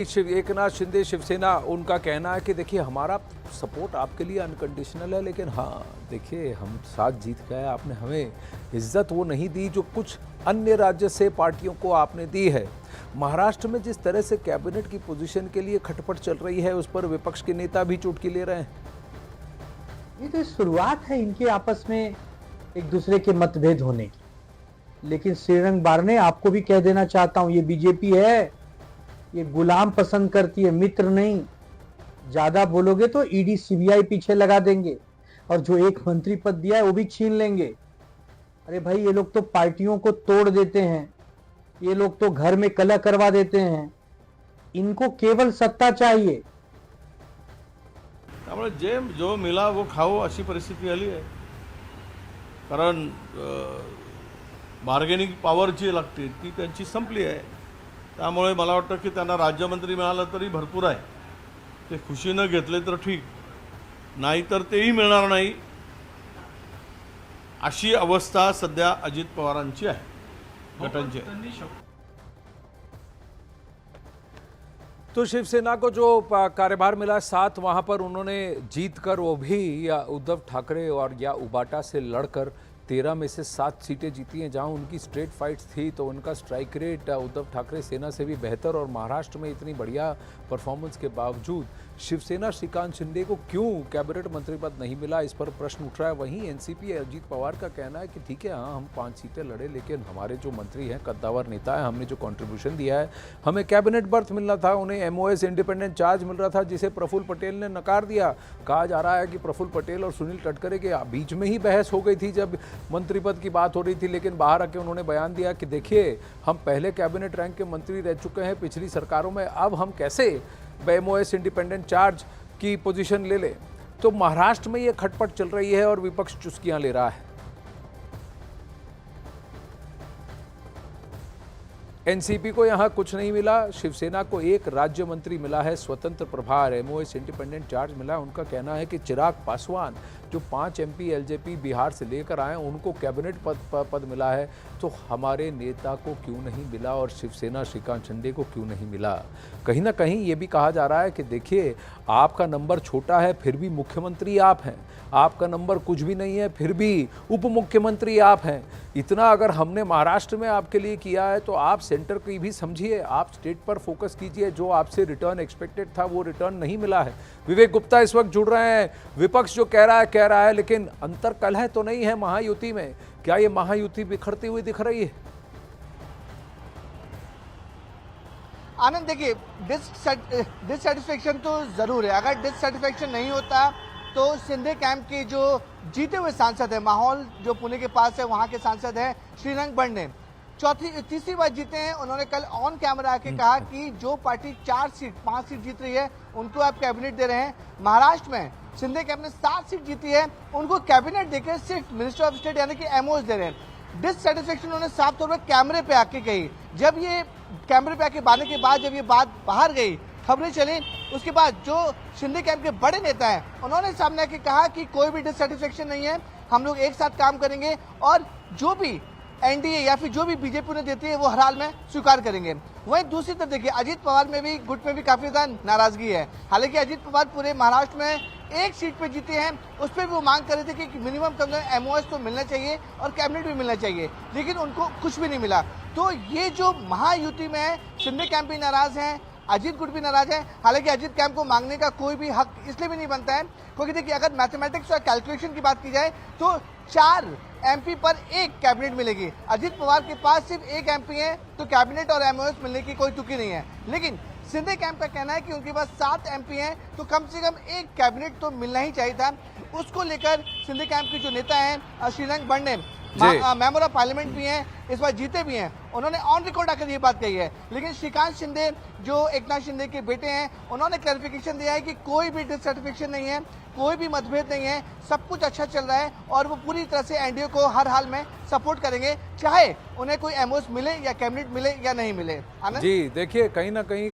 एकनाथ शिंदे शिवसेना उनका कहना है कि देखिए हमारा सपोर्ट आपके लिए अनकंडीशनल है, लेकिन हाँ देखिए हम साथ जीत गए, आपने हमें इज्जत वो नहीं दी जो कुछ अन्य राज्य से पार्टियों को आपने दी है। महाराष्ट्र में जिस तरह से कैबिनेट की पोजीशन के लिए खटपट चल रही है उस पर विपक्ष के नेता भी चुटकी ले रहे हैं। ये तो शुरुआत है इनके आपस में एक दूसरे के मतभेद होने की। लेकिन श्रीरंग बारने, आपको भी कह देना चाहता हूं, ये बीजेपी है, ये गुलाम पसंद करती है, मित्र नहीं। ज्यादा बोलोगे तो ईडी सीबीआई पीछे लगा देंगे और जो एक मंत्री पद दिया है वो भी छीन लेंगे। अरे भाई, ये लोग तो पार्टियों को तोड़ देते हैं, ये लोग तो घर में कलह करवा देते हैं, इनको केवल सत्ता चाहिए। त्यामुळे जे जो मिला वो खाओ अशी परिस्थिती आली आहे। कारण बार्गेनिंग पॉवर जी लागते ती त्यांची संपली आहे। त्यामुळे मला वाटतं की त्यांना राज्यमंत्री मिळालं तरी भरपूर आहे, ते खुशीनं घेतले तर ठीक, नाहीतर तेही मिळणार नाही अशी अवस्था सध्या अजित पवारांची आहे गटांची। तो शिवसेना को जो कार्यभार मिला 7, वहां पर उन्होंने जीतकर वो भी या उद्धव ठाकरे और या उबाटा से लड़कर 13 में से 7 सीटें जीती हैं, जहां उनकी स्ट्रेट फाइट्स थी। तो उनका स्ट्राइक रेट उद्धव ठाकरे सेना से भी बेहतर, और महाराष्ट्र में इतनी बढ़िया परफॉर्मेंस के बावजूद शिवसेना श्रीकांत शिंदे को क्यों कैबिनेट मंत्री पद नहीं मिला, इस पर प्रश्न उठ रहा है। वहीं एनसीपी अजीत पवार का कहना है कि ठीक है, हाँ हम 5 सीटें लड़े, लेकिन हमारे जो मंत्री हैं, कद्दावर नेता है, हमने जो कंट्रीब्यूशन दिया है, हमें कैबिनेट बर्थ मिलना था, उन्हें एमओएस इंडिपेंडेंट चार्ज मिल रहा था, जिसे प्रफुल्ल पटेल ने नकार दिया। कहा जा रहा है कि प्रफुल्ल पटेल और सुनील तटकरे के बीच में ही बहस हो गई थी जब मंत्री पद की बात हो रही थी, लेकिन बाहर आके उन्होंने बयान दिया कि देखिए हम पहले कैबिनेट रैंक के मंत्री रह चुके हैं पिछली सरकारों में, अब हम कैसे एमओएस इंडिपेंडेंट चार्ज की पोजीशन ले ले। तो महाराष्ट्र में ये खटपट चल रही है और विपक्ष चुस्कियां ले रहा है। एनसीपी को यहां कुछ नहीं मिला, शिवसेना को एक राज्य मंत्री मिला है, स्वतंत्र प्रभार, एमओएस इंडिपेंडेंट चार्ज मिला है। उनका कहना है कि चिराग पासवान जो 5 एमपी एलजेपी बिहार से लेकर आए, उनको कैबिनेट पद मिला है, तो हमारे नेता को क्यों नहीं मिला और शिवसेना श्रीकांत शिंदे को क्यों नहीं मिला। कहीं ना कहीं ये भी कहा जा रहा है कि देखिए आपका नंबर छोटा है फिर भी मुख्यमंत्री आप हैं, आपका नंबर कुछ भी नहीं है फिर भी उप मुख्यमंत्री आप हैं। इतना अगर हमने महाराष्ट्र में आपके लिए किया है तो आप सेंटर की भी समझिए, आप स्टेट पर फोकस कीजिए। जो आपसे रिटर्न एक्सपेक्टेड था वो रिटर्न नहीं मिला है। विवेक गुप्ता इस वक्त जुड़ रहे हैं। विपक्ष जो कह रहा है, लेकिन अंतर कलह तो नहीं है महायुति में। क्या ये महायुति बिखरती हुई दिख रही है? आनंद, देखिए डिससेटिस्फेक्शन तो जरूर है। अगर डिससेटिस्फेक्शन नहीं होता तो शिंदे कैंप के जो जीते हुए सांसद है, माहौल जो पुणे के पास है वहां के सांसद है श्रीरंग बारने, तीसरी बार जीते हैं। उन्होंने कल ऑन कैमरा आके कहा कि जो पार्टी 5 सीट जीत रही है उनको आप कैबिनेट दे रहे हैं। महाराष्ट्र में शिंदे कैंप ने 7 सीट जीती है, उनको कैबिनेट देकर सिर्फ मिनिस्टर ऑफ स्टेट यानी कि एमओएस दे रहे हैं। डिससेटिस्फेक्शन उन्होंने साफ तौर पर कैमरे पे आके कही। जब ये कैमरे पे आके बांधने के बाद जब ये बात बाहर गई, खबरें चली, उसके बाद जो शिंदे कैंप के बड़े नेता हैं उन्होंने सामने आके कहा कि कोई भी डिससेटिस्फेक्शन नहीं है, हम लोग एक साथ काम करेंगे और जो भी एनडीए या फिर जो भी बीजेपी ने देती है वो हर हाल में स्वीकार करेंगे। वहीं दूसरी तरफ देखिए अजीत पवार में भी गुट में भी काफी ज्यादा नाराजगी है। हालांकि अजीत पवार पूरे महाराष्ट्र में 1 सीट पे जीते हैं, उस पर भी वो मांग कर रहे थे कि मिनिमम कम से कम एमओएस तो मिलना चाहिए और कैबिनेट भी मिलना चाहिए, लेकिन उनको कुछ भी नहीं मिला। तो ये जो महायुति में है, शिंदे कैंप भी नाराज है, अजीत गुट भी नाराज है। हालांकि अजीत कैंप को मांगने का कोई भी हक इसलिए भी नहीं बनता है क्योंकि देखिए अगर मैथमेटिक्स और कैलकुलेशन की बात की जाए तो 4 एमपी पर 1 कैबिनेट मिलेगी। अजीत पवार के पास सिर्फ 1 एमपी है, तो कैबिनेट और एमओएस मिलने की कोई तुकी नहीं है। लेकिन शिंदे कैंप का कहना है कि उनके पास 7 एमपी हैं, तो कम से कम 1 कैबिनेट तो मिलना ही चाहिए था। उसको लेकर शिंदे कैंप के जो नेता हैं श्रीरंग बारने, मेंबर ऑफ पार्लियामेंट भी हैं, इस बार जीते भी हैं, उन्होंने ऑन रिकॉर्ड आकर ये बात कही है। लेकिन श्रीकांत शिंदे जो एकनाथ शिंदे के बेटे हैं, उन्होंने क्लैरिफिकेशन दिया है कि कोई भी डिससेटिस्फेक्शन नहीं है, कोई भी मतभेद नहीं है, सब कुछ अच्छा चल रहा है और वो पूरी तरह से एनडीए को हर हाल में सपोर्ट करेंगे, चाहे उन्हें कोई एमओएस मिले या कैबिनेट मिले या नहीं मिले। जी देखिए, कहीं ना कहीं